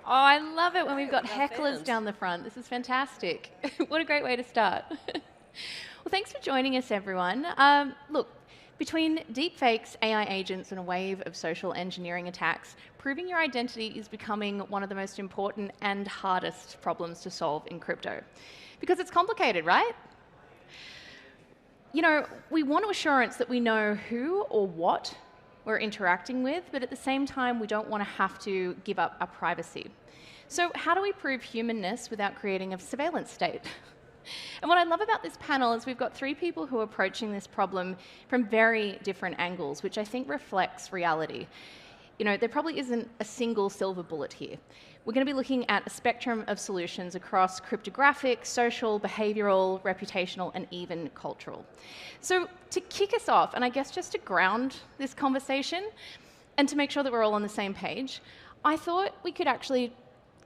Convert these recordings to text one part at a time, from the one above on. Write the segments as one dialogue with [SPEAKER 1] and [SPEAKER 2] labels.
[SPEAKER 1] Oh, I love it when we've got
[SPEAKER 2] we
[SPEAKER 1] hecklers
[SPEAKER 2] fans.
[SPEAKER 1] down the front. This is fantastic. What a great way to start. Well, thanks for joining us, everyone. Look, between deepfakes, AI agents, and a wave of social engineering attacks, proving your identity is becoming one of the most important and hardest problems to solve in crypto. Because it's complicated, right? You know, we want assurance that we know who or what we're interacting with, but at the same time, we don't want to have to give up our privacy. So how do we prove humanness without creating a surveillance state? And what I love about this panel is we've got three people who are approaching this problem from very different angles, which I think reflects reality. You know, there probably isn't a single silver bullet here. We're going to be looking at a spectrum of solutions across cryptographic, social, behavioral, reputational, and even cultural. So to kick us off, and I guess just to ground this conversation, and to make sure that we're all on the same page, I thought we could actually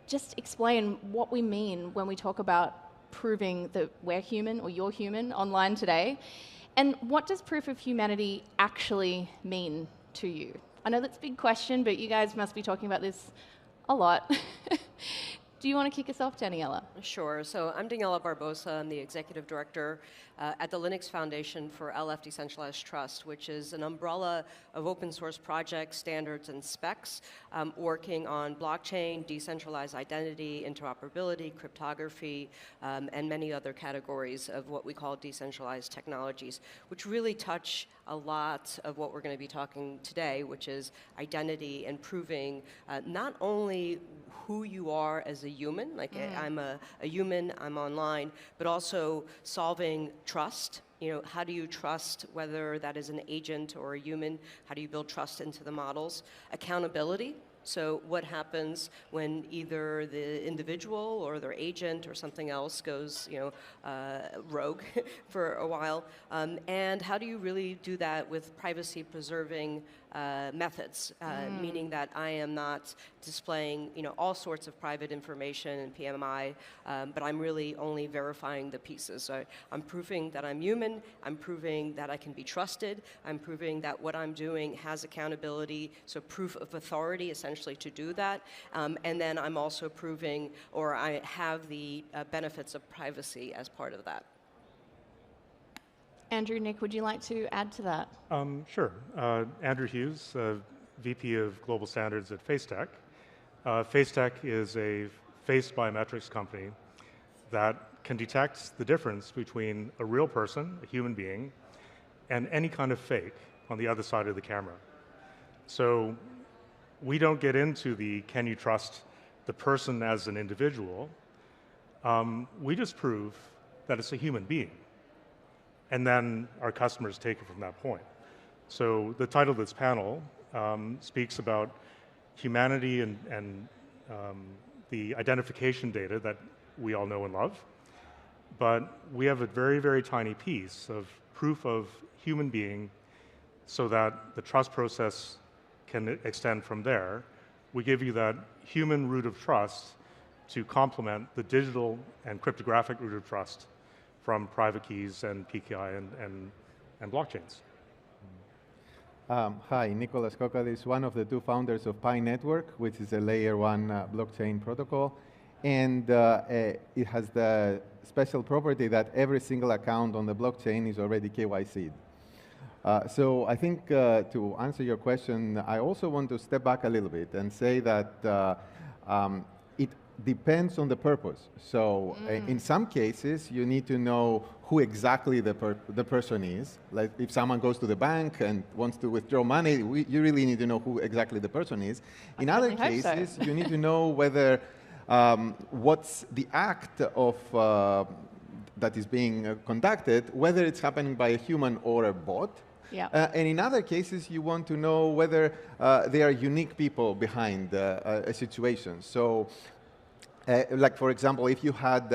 [SPEAKER 1] just explain what we mean when we talk about proving that we're human or you're human online today, and what does proof of humanity actually mean to you? I know that's a big question, but you guys must be talking about this a lot. Do you want to kick us off, Daniela?
[SPEAKER 2] Sure. So I'm Daniela Barbosa. I'm the executive director at the Linux Foundation for LF Decentralized Trust, which is an umbrella of open source projects, standards, and specs working on blockchain, decentralized identity, interoperability, cryptography, and many other categories of what we call decentralized technologies, which really touch a lot of what we're going to be talking today, which is identity and proving not only who you are as a human, like I'm a human, I'm online, but also solving trust. You know, how do you trust whether that is an agent or a human? How do you build trust into the models? Accountability. So what happens when either the individual or their agent or something else goes, rogue for a while? And how do you really do that with privacy-preserving methods, meaning that I am not displaying, all sorts of private information and PMI, but I'm really only verifying the pieces. So I'm proving that I'm human. I'm proving that I can be trusted. I'm proving that what I'm doing has accountability. So proof of authority, essentially, to do that. And then I'm also proving, or I have the benefits of privacy as part of that.
[SPEAKER 1] Andrew, Nick, would you like to add to that?
[SPEAKER 3] Sure. Andrew Hughes, VP of Global Standards at FaceTech. FaceTech is a face biometrics company that can detect the difference between a real person, a human being, and any kind of fake on the other side of the camera. So we don't get into the can you trust the person as an individual. We just prove that it's a human being. And then our customers take it from that point. So the title of this panel speaks about humanity and the identification data that we all know and love. But we have a very, very tiny piece of proof of human being so that the trust process can extend from there. We give you that human root of trust to complement the digital and cryptographic root of trust from private keys and PKI and blockchains.
[SPEAKER 4] Hi, Nicholas Kokal is one of the two founders of Pi Network, which is a layer 1 blockchain protocol. And it has the special property that every single account on the blockchain is already KYC'd. So I think to answer your question, I also want to step back a little bit and say that it depends on the purpose. So in some cases, you need to know who exactly the person is. Like if someone goes to the bank and wants to withdraw money, you really need to know who exactly the person is. In other cases, you need to know whether what's the act of that is being conducted, whether it's happening by a human or a bot.
[SPEAKER 1] Yeah.
[SPEAKER 4] And in other cases, you want to know whether there are unique people behind a situation. So, like for example, if you had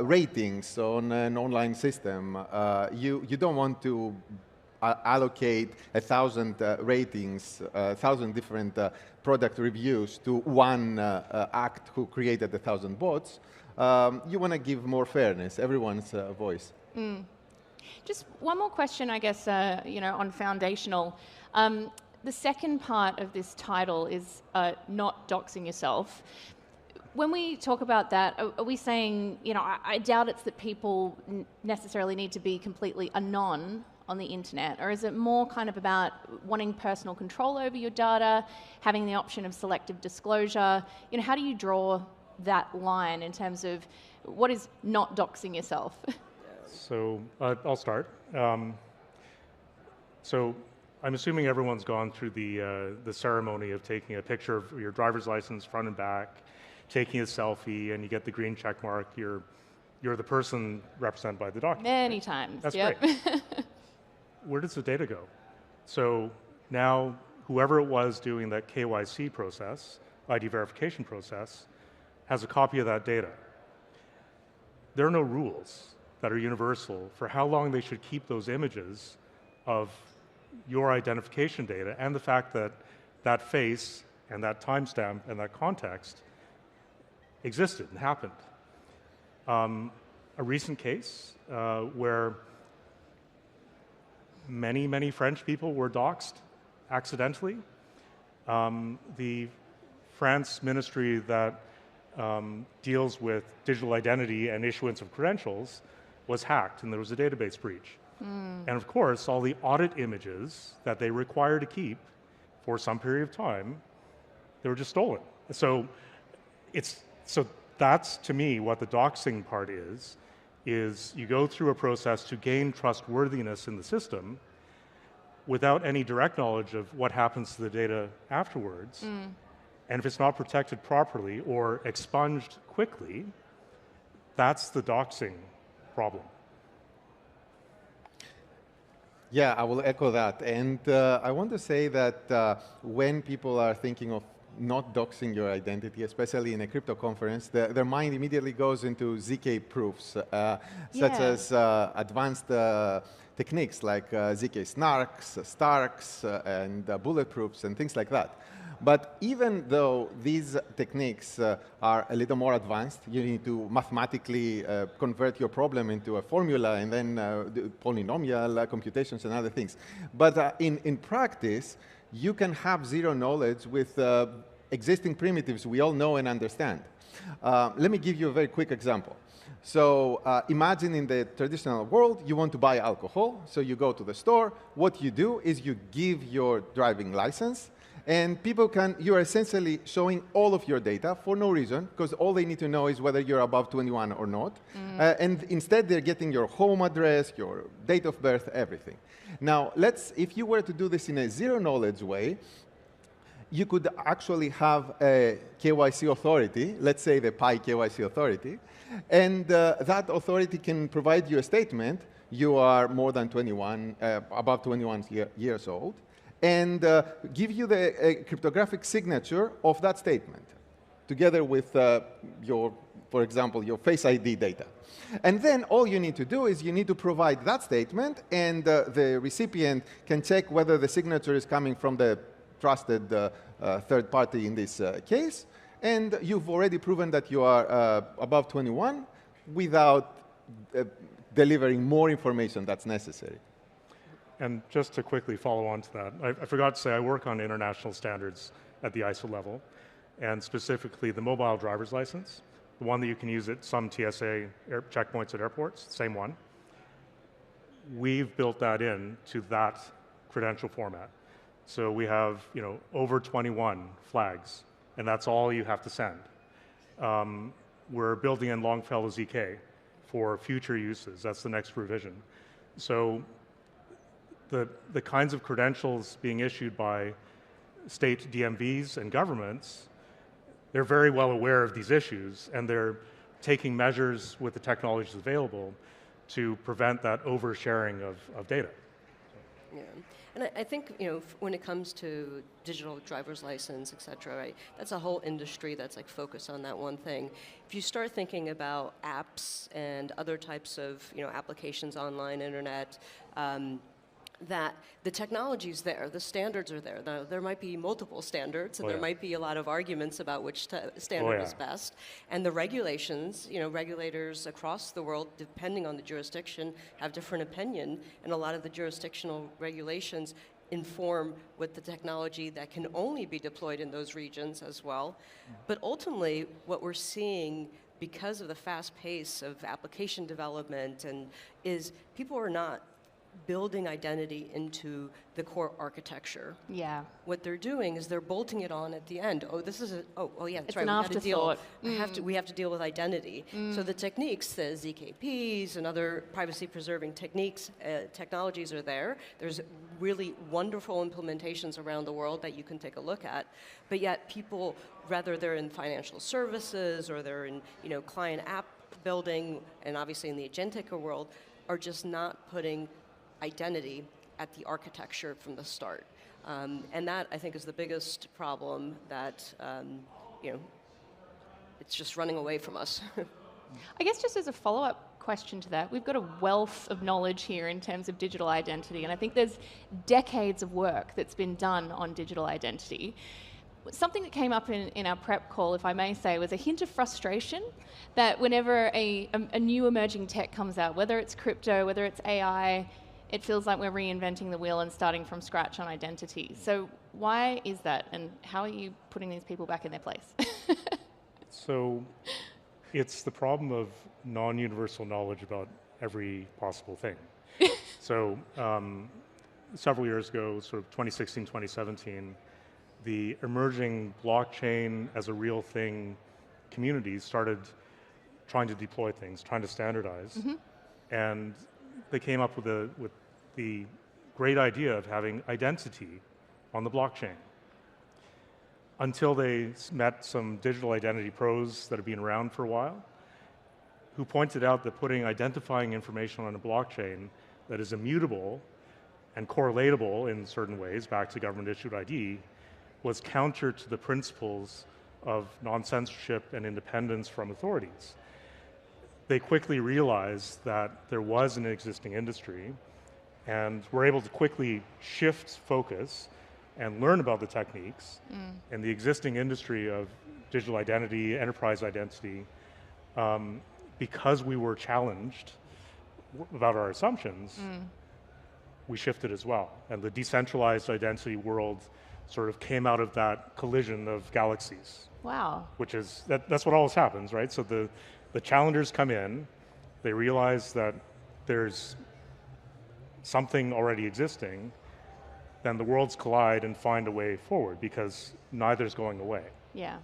[SPEAKER 4] ratings on an online system, you don't want to allocate 1,000 ratings, 1,000 different product reviews to one act who created 1,000 bots. You want to give more fairness, everyone's voice.
[SPEAKER 1] Just one more question, I guess, on foundational. The second part of this title is not doxing yourself. when we talk about that, are we saying, you know, I doubt it's that people necessarily need to be completely anon on the internet, or is it more kind of about wanting personal control over your data, having the option of selective disclosure? You know, how do you draw that line in terms of what is not doxing yourself?
[SPEAKER 3] So I'll start. So I'm assuming everyone's gone through the ceremony of taking a picture of your driver's license front and back, taking a selfie, and you get the green check mark. You're the person represented by the document.
[SPEAKER 1] Many times.
[SPEAKER 3] That's
[SPEAKER 1] yep.
[SPEAKER 3] great. Where does the data go? So now whoever it was doing that KYC process, ID verification process, has a copy of that data. There are no rules that are universal for how long they should keep those images of your identification data, and the fact that that face and that timestamp and that context existed and happened. A recent case where many French people were doxxed accidentally. The France ministry that deals with digital identity and issuance of credentials was hacked, and there was a database breach. And of course, all the audit images that they require to keep for some period of time, they were just stolen. So that's, to me, what the doxing part is you go through a process to gain trustworthiness in the system without any direct knowledge of what happens to the data afterwards. And if it's not protected properly or expunged quickly, that's the doxing problem.
[SPEAKER 4] Yeah, I will echo that. And I want to say that when people are thinking of not doxing your identity, especially in a crypto conference, their mind immediately goes into ZK proofs, such as advanced techniques like ZK snarks, starks, and bulletproofs, and things like that. But even though these techniques are a little more advanced, you need to mathematically convert your problem into a formula and then do polynomial computations and other things. But in practice, you can have zero knowledge with existing primitives we all know and understand. Let me give you a very quick example. So imagine in the traditional world, you want to buy alcohol. So you go to the store. What you do is you give your driving license. And you are essentially showing all of your data for no reason, because all they need to know is whether you're above 21 or not. And instead, they're getting your home address, your date of birth, everything. Now, if you were to do this in a zero-knowledge way, you could actually have a KYC authority, let's say the Pi KYC authority, and that authority can provide you a statement. You are more than 21, above 21 years old, and give you the cryptographic signature of that statement, together with for example, your Face ID data. And then all you need to do is you need to provide that statement, and the recipient can check whether the signature is coming from the trusted third party in this case, and you've already proven that you are above 21 without delivering more information that's necessary.
[SPEAKER 3] And just to quickly follow on to that, I forgot to say I work on international standards at the ISO level, and specifically the mobile driver's license, the one that you can use at some TSA checkpoints at airports, same one. We've built that in to that credential format. So we have, over 21 flags, and that's all you have to send. We're building in Longfellow ZK for future uses. That's the next revision. So the kinds of credentials being issued by state DMVs and governments, they're very well aware of these issues, and they're taking measures with the technologies available to prevent that oversharing of data.
[SPEAKER 2] Yeah. And I think, when it comes to digital driver's license, et cetera, right, that's a whole industry that's like focused on that one thing. If you start thinking about apps and other types of, applications online, internet, that the technology's there, the standards are there. There might be multiple standards, and there might be a lot of arguments about which standard is best. And the regulations, regulators across the world, depending on the jurisdiction, have different opinion. And a lot of the jurisdictional regulations inform with the technology that can only be deployed in those regions as well. But ultimately, what we're seeing because of the fast pace of application development is people are not building identity into the core architecture.
[SPEAKER 1] Yeah.
[SPEAKER 2] What they're doing is they're bolting it on at the end. Oh, this is yeah, that's
[SPEAKER 1] It's
[SPEAKER 2] right.
[SPEAKER 1] an afterthought.
[SPEAKER 2] We have to deal with identity. So the techniques, the ZKPs and other privacy-preserving techniques, technologies are there. There's really wonderful implementations around the world that you can take a look at. But yet people, whether they're in financial services or they're in client app building, and obviously in the agentic world, are just not putting identity at the architecture from the start. And that, I think, is the biggest problem that, it's just running away from us.
[SPEAKER 1] I guess just as a follow-up question to that, we've got a wealth of knowledge here in terms of digital identity, and I think there's decades of work that's been done on digital identity. Something that came up in our prep call, if I may say, was a hint of frustration that whenever a new emerging tech comes out, whether it's crypto, whether it's AI, it feels like we're reinventing the wheel and starting from scratch on identity. So why is that, and how are you putting these people back in their place?
[SPEAKER 3] So it's the problem of non-universal knowledge about every possible thing. So several years ago, sort of 2016, 2017, the emerging blockchain as a real thing communities started trying to deploy things, trying to standardize. And they came up with the great idea of having identity on the blockchain. Until they met some digital identity pros that have been around for a while, who pointed out that putting identifying information on a blockchain that is immutable and correlatable in certain ways back to government-issued ID was counter to the principles of non-censorship and independence from authorities. They quickly realized that there was an existing industry and were able to quickly shift focus and learn about the techniques and the existing industry of digital identity, enterprise identity, because we were challenged about our assumptions, we shifted as well. And the decentralized identity world sort of came out of that collision of galaxies.
[SPEAKER 1] Wow.
[SPEAKER 3] Which is, that's what always happens, right? So the challengers come in, they realize that there's something already existing, then the worlds collide and find a way forward because neither's going away.
[SPEAKER 1] Yeah.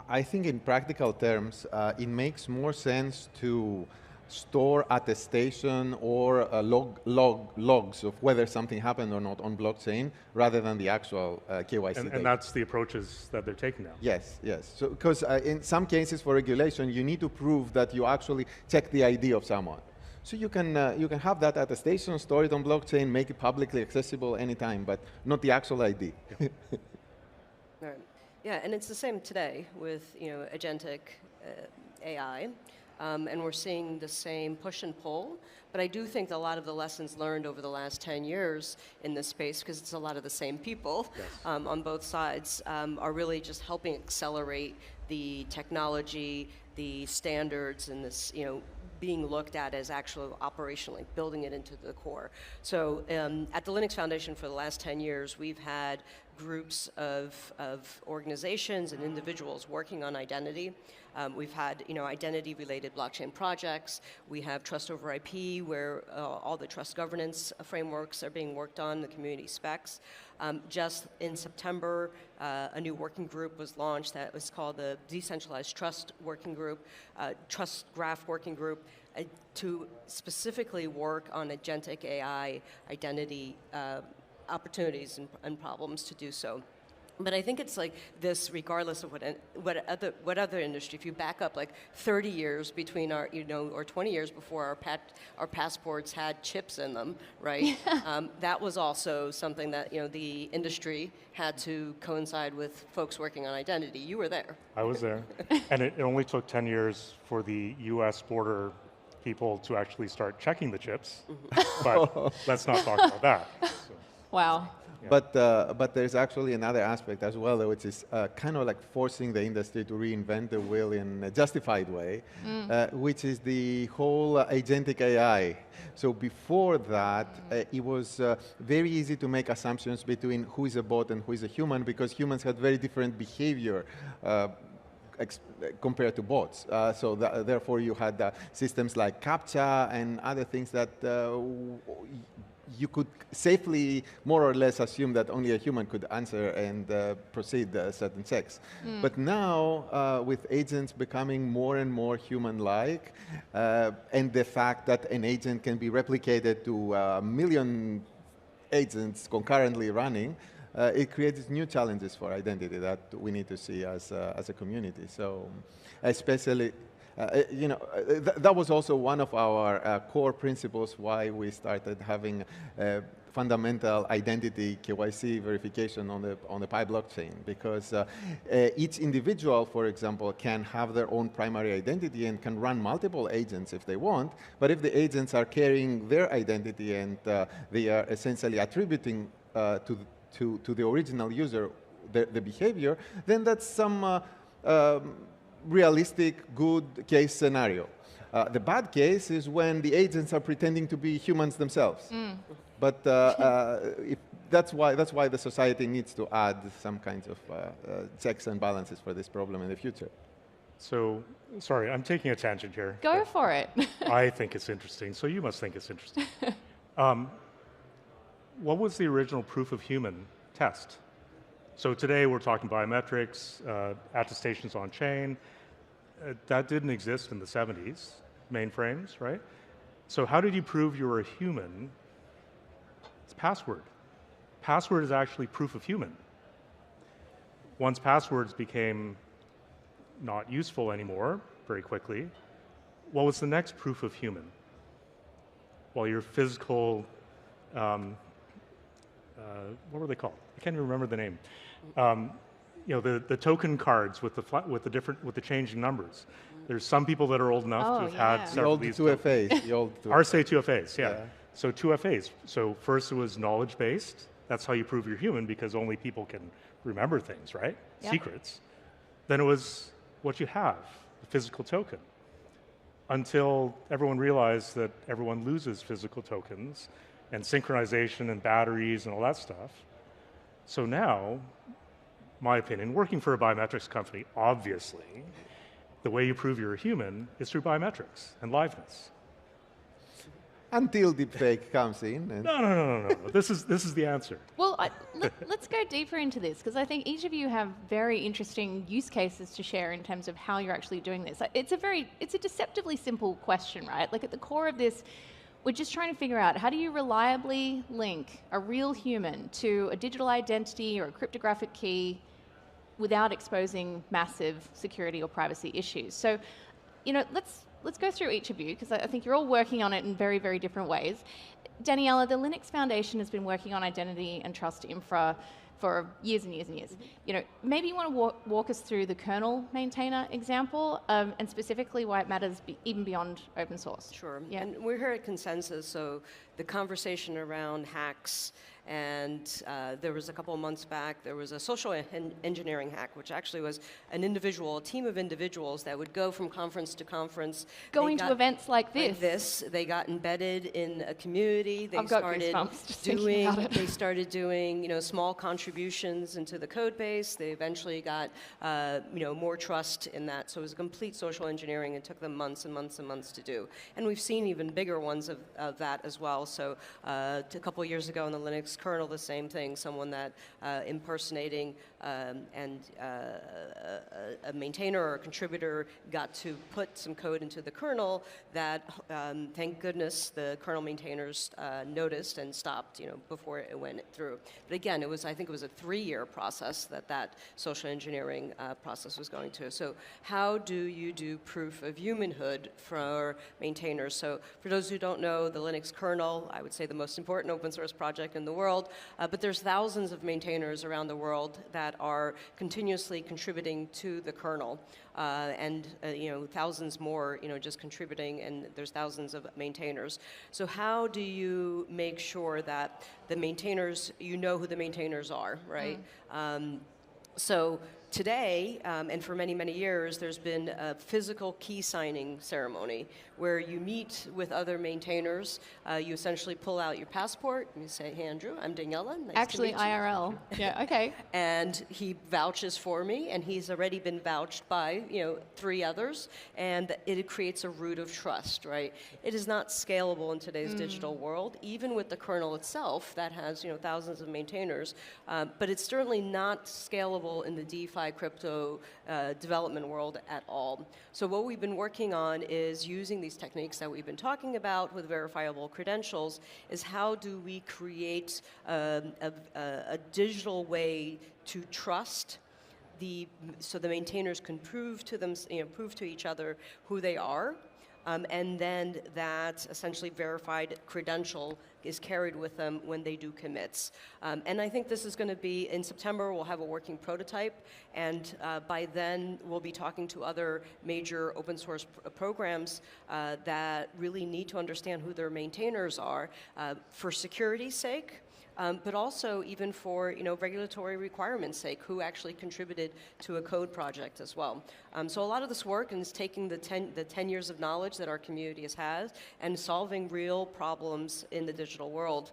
[SPEAKER 4] I think in practical terms, it makes more sense to store attestation or logs of whether something happened or not on blockchain rather than the actual KYC data.
[SPEAKER 3] And that's the approaches that they're taking now.
[SPEAKER 4] Yes, yes. So, because in some cases for regulation, you need to prove that you actually check the ID of someone. So you can have that attestation, store it on blockchain, make it publicly accessible anytime, but not the actual ID.
[SPEAKER 2] Yeah. Right. Yeah, and it's the same today with agentic AI. And we're seeing the same push and pull. But I do think that a lot of the lessons learned over the last 10 years in this space, because it's a lot of the same people on both sides, are really just helping accelerate the technology, the standards, and this, being looked at as actually operationally, building it into the core. So at the Linux Foundation for the last 10 years, we've had groups of organizations and individuals working on identity. We've had identity-related blockchain projects. We have Trust over IP, where all the trust governance frameworks are being worked on, the community specs. Just in September, a new working group was launched that was called the Decentralized Trust Working Group, Trust Graph Working Group, to specifically work on agentic AI identity opportunities and problems to do so. But I think it's like this, regardless of what other industry. If you back up like 30 years between our, or 20 years before our passports had chips in them, right? That was also something that the industry had to coincide with folks working on identity. You were there.
[SPEAKER 3] I was there, and it only took 10 years for the U.S. border people to actually start checking the chips. But let's not talk about that. So.
[SPEAKER 1] Wow.
[SPEAKER 4] But there's actually another aspect as well, which is kind of like forcing the industry to reinvent the wheel in a justified way, which is the whole agentic AI. So before that, it was very easy to make assumptions between who is a bot and who is a human, because humans had very different behavior compared to bots. So therefore you had systems like CAPTCHA and other things that you could safely more or less assume that only a human could answer and proceed a certain checks. But now, with agents becoming more and more human-like, and the fact that an agent can be replicated to a million agents concurrently running, it creates new challenges for identity that we need to see as a community. So, especially, that was also one of our core principles why we started having fundamental identity KYC verification on the Pi blockchain, because each individual, for example, can have their own primary identity and can run multiple agents if they want, but if the agents are carrying their identity and they are essentially attributing to the original user the behavior, then that's some realistic, good case scenario. The bad case is when the agents are pretending to be humans themselves. But that's why the society needs to add some kinds of checks and balances for this problem in the future.
[SPEAKER 3] So, sorry, I'm taking a tangent here.
[SPEAKER 1] Go for it.
[SPEAKER 3] I think it's interesting, so you must think it's interesting. What was the original proof of human test? So today we're talking biometrics, attestations on chain. That didn't exist in the 70s, mainframes, right? So how did you prove you were a human? It's password. Password is actually proof of human. Once passwords became not useful anymore very quickly, what was the next proof of human? Well, your physical, what were they called? I can't even remember the name. The token cards with the changing numbers. There's some people that are old enough to have had several of these.
[SPEAKER 4] The old 2FAs.
[SPEAKER 3] RSA 2FAs, yeah. So 2FAs. So first it was knowledge-based. That's how you prove you're human, because only people can remember things, right?
[SPEAKER 1] Yep.
[SPEAKER 3] Secrets. Then it was what you have, the physical token. Until everyone realized that everyone loses physical tokens, and synchronization and batteries and all that stuff. So now, my opinion, working for a biometrics company, obviously, the way you prove you're a human is through biometrics and liveness.
[SPEAKER 4] Until deepfake comes in. And
[SPEAKER 3] No. This is the answer.
[SPEAKER 1] Well, let's go deeper into this, because I think each of you have very interesting use cases to share in terms of how you're actually doing this. It's a deceptively simple question, right? Like at the core of this, we're just trying to figure out, how do you reliably link a real human to a digital identity or a cryptographic key without exposing massive security or privacy issues? So, let's go through each of you, because I think you're all working on it in very, very different ways. Daniela, the Linux Foundation has been working on identity and trust infra for years and years and years. Maybe you want to walk us through the kernel maintainer example, and specifically why it matters even beyond open source.
[SPEAKER 2] Sure.
[SPEAKER 1] Yeah.
[SPEAKER 2] And we're here at Consensus, so the conversation around hacks, and there was a couple of months back, there was a social engineering hack, which actually was a team of individuals that would go from conference to conference.
[SPEAKER 1] Going to events like this.
[SPEAKER 2] They got embedded in a community. They
[SPEAKER 1] I've got goosebumps just thinking about it.
[SPEAKER 2] They started doing, small contributions into the code base. They eventually got, more trust in that. So it was complete social engineering. It took them months and months and months to do. And we've seen even bigger ones of that as well. So a couple of years ago in the Linux kernel, the same thing, someone that impersonating a maintainer or a contributor got to put some code into the kernel that, thank goodness, the kernel maintainers noticed and stopped, before it went through. But again, I think it was a 3-year process that social engineering process was going to. So how do you do proof of humanhood for maintainers? So for those who don't know, the Linux kernel, I would say the most important open source project in the world, world, but there's thousands of maintainers around the world that are continuously contributing to the kernel, and thousands more just contributing, and there's thousands of maintainers. So how do you make sure that the maintainers, you know who the maintainers are, right? So today, and for many, many years, there's been a physical key signing ceremony where you meet with other maintainers. You essentially pull out your passport and you say, "Hey, Andrew, I'm Daniela. Nice
[SPEAKER 1] Actually,
[SPEAKER 2] to meet you."
[SPEAKER 1] IRL. Yeah, okay.
[SPEAKER 2] And he vouches for me, and he's already been vouched by 3 others, and it creates a root of trust, right? It is not scalable in today's digital world, even with the kernel itself that has thousands of maintainers, but it's certainly not scalable in the DeFi crypto development world at all. So what we've been working on is using these techniques that we've been talking about with verifiable credentials, is how do we create a digital way to trust so the maintainers can prove to them, prove to each other who they are, and then that essentially verified credential is carried with them when they do commits. And I think this is going to be, in September, we'll have a working prototype, and by then we'll be talking to other major open source programs that really need to understand who their maintainers are for security's sake, but also even for regulatory requirements' sake, who actually contributed to a code project as well. So a lot of this work is taking the 10 years of knowledge that our community has had and solving real problems in the digital world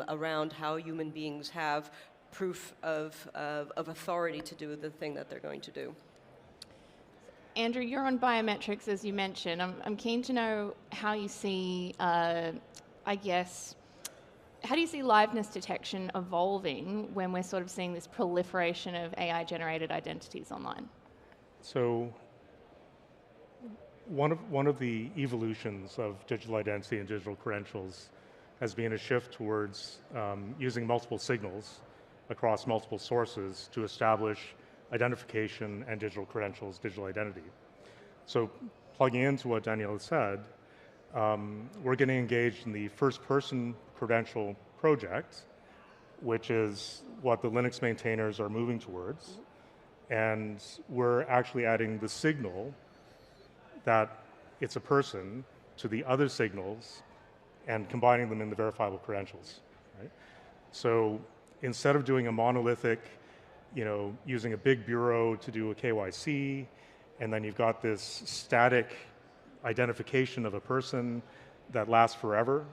[SPEAKER 2] around how human beings have proof of authority to do the thing that they're going to do.
[SPEAKER 1] Andrew, you're on biometrics, as you mentioned. I'm keen to know how you see, how do you see liveness detection evolving when we're sort of seeing this proliferation of AI-generated identities online?
[SPEAKER 3] So one of the evolutions of digital identity and digital credentials has been a shift towards using multiple signals across multiple sources to establish identification and digital credentials, digital identity. So plugging into what Daniela said, we're getting engaged in the first-person credential project, which is what the Linux maintainers are moving towards. And we're actually adding the signal that it's a person to the other signals and combining them in the verifiable credentials, right? So instead of doing a monolithic, using a big bureau to do a KYC, and then you've got this static identification of a person that lasts forever,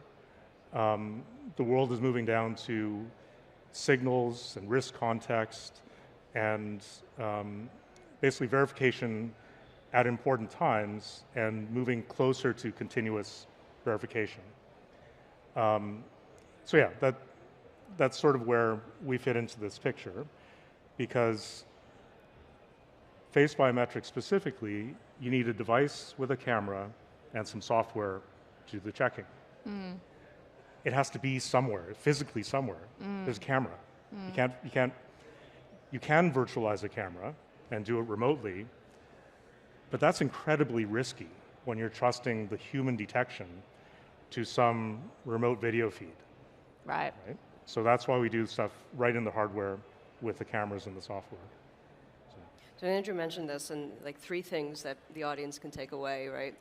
[SPEAKER 3] the world is moving down to signals and risk context and basically verification at important times and moving closer to continuous verification. So yeah, that's sort of where we fit into this picture, because face biometrics specifically, you need a device with a camera and some software to do the checking. It has to be somewhere, physically somewhere. There's a camera. You can virtualize a camera and do it remotely, but that's incredibly risky when you're trusting the human detection to some remote video feed.
[SPEAKER 1] Right.
[SPEAKER 3] So that's why we do stuff right in the hardware with the cameras and the software.
[SPEAKER 2] So Andrew mentioned this, and like 3 things that the audience can take away, right?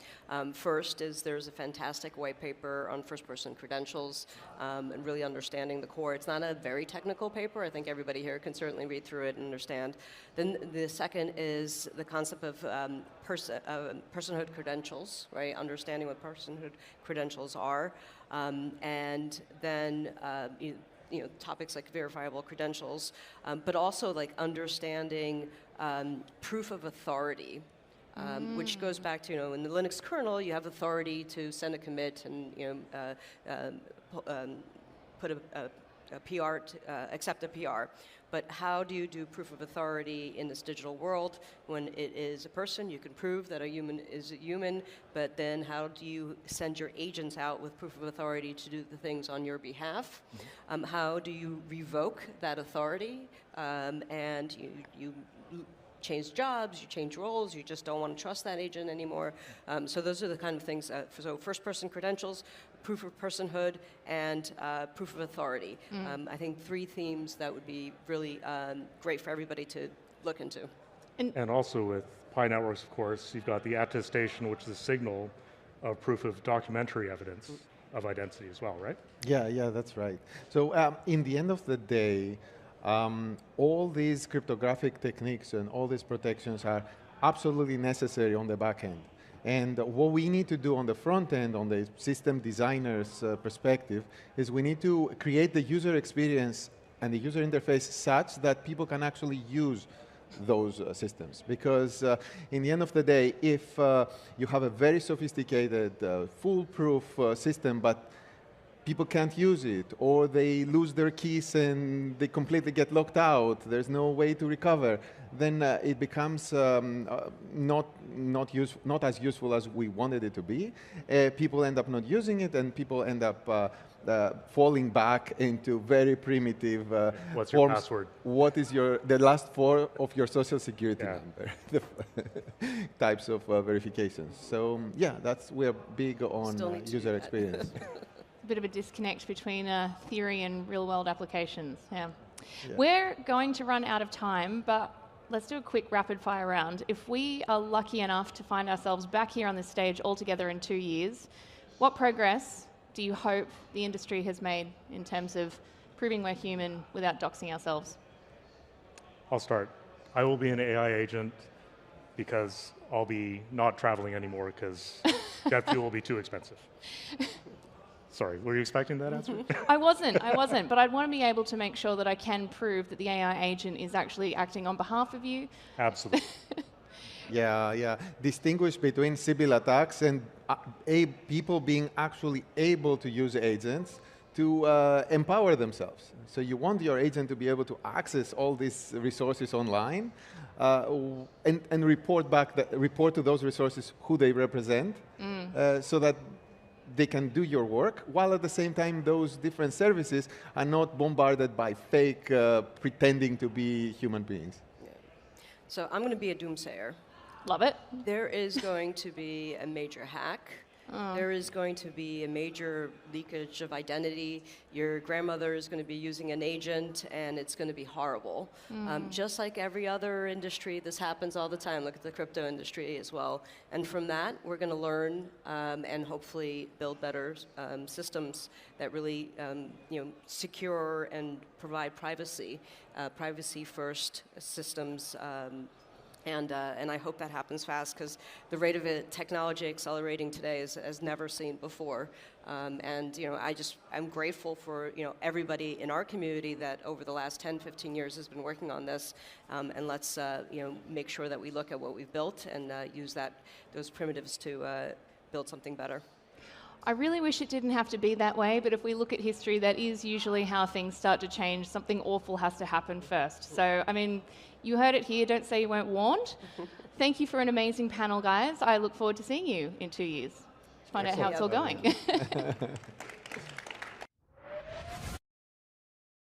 [SPEAKER 2] First is there's a fantastic white paper on first-person credentials and really understanding the core. It's not a very technical paper. I think everybody here can certainly read through it and understand. Then the second is the concept of personhood credentials, right? Understanding what personhood credentials are, and then topics like verifiable credentials, but also like understanding proof of authority, which goes back to, in the Linux kernel, you have authority to send a commit and put a PR, accept a PR. But how do you do proof of authority in this digital world when it is a person? You can prove that a human is a human, but then how do you send your agents out with proof of authority to do the things on your behalf? How do you revoke that authority? And you change jobs, you change roles, you just don't want to trust that agent anymore. So those are the kind of things, so first-person credentials, proof of personhood, and proof of authority. I think 3 themes that would be really great for everybody to look into.
[SPEAKER 3] And also with Pi networks, of course, you've got the attestation, which is a signal of proof of documentary evidence of identity as well, right?
[SPEAKER 4] Yeah, that's right. So in the end of the day, all these cryptographic techniques and all these protections are absolutely necessary on the back end. And what we need to do on the front end, on the system designer's perspective, is we need to create the user experience and the user interface such that people can actually use those systems. Because in the end of the day, if you have a very sophisticated, foolproof system, but people can't use it, or they lose their keys and they completely get locked out, there's no way to recover, then it becomes not as useful as we wanted it to be. People end up not using it, and people end up falling back into very primitive
[SPEAKER 3] What's
[SPEAKER 4] forms.
[SPEAKER 3] your password?
[SPEAKER 4] What is the last 4 of your social security number? Types of verifications. So yeah, we're big on user experience.
[SPEAKER 1] A bit of a disconnect between theory and real-world applications. Yeah. We're going to run out of time, but let's do a quick rapid-fire round. If we are lucky enough to find ourselves back here on this stage all together in 2 years, what progress do you hope the industry has made in terms of proving we're human without doxing ourselves?
[SPEAKER 3] I'll start. I will be an AI agent because I'll be not traveling anymore because jet fuel will be too expensive. Sorry, were you expecting that answer?
[SPEAKER 1] I wasn't, but I'd want to be able to make sure that I can prove that the AI agent is actually acting on behalf of you.
[SPEAKER 3] Absolutely.
[SPEAKER 4] Yeah. Distinguish between Sybil attacks and people being actually able to use agents to empower themselves. So you want your agent to be able to access all these resources online and report to those resources who they represent, so that they can do your work, while at the same time those different services are not bombarded by fake pretending to be human beings.
[SPEAKER 2] Yeah. So I'm going to be a doomsayer.
[SPEAKER 1] Love it.
[SPEAKER 2] There is going to be a major hack. There is going to be a major leakage of identity. Your grandmother is going to be using an agent, and it's going to be horrible. Just like every other industry, this happens all the time. Look at the crypto industry as well. And from that, we're going to learn and hopefully build better systems that really secure and provide privacy, privacy-first systems. And I hope that happens fast, because the rate of technology accelerating today is as never seen before. And I'm grateful for everybody in our community that over the last 10, 15 years has been working on this. And let's make sure that we look at what we've built and use those primitives to build something better.
[SPEAKER 1] I really wish it didn't have to be that way, but if we look at history, that is usually how things start to change. Something awful has to happen first. So, I mean, you heard it here, don't say you weren't warned. Thank you for an amazing panel, guys. I look forward to seeing you in 2 years to find out how it's all going.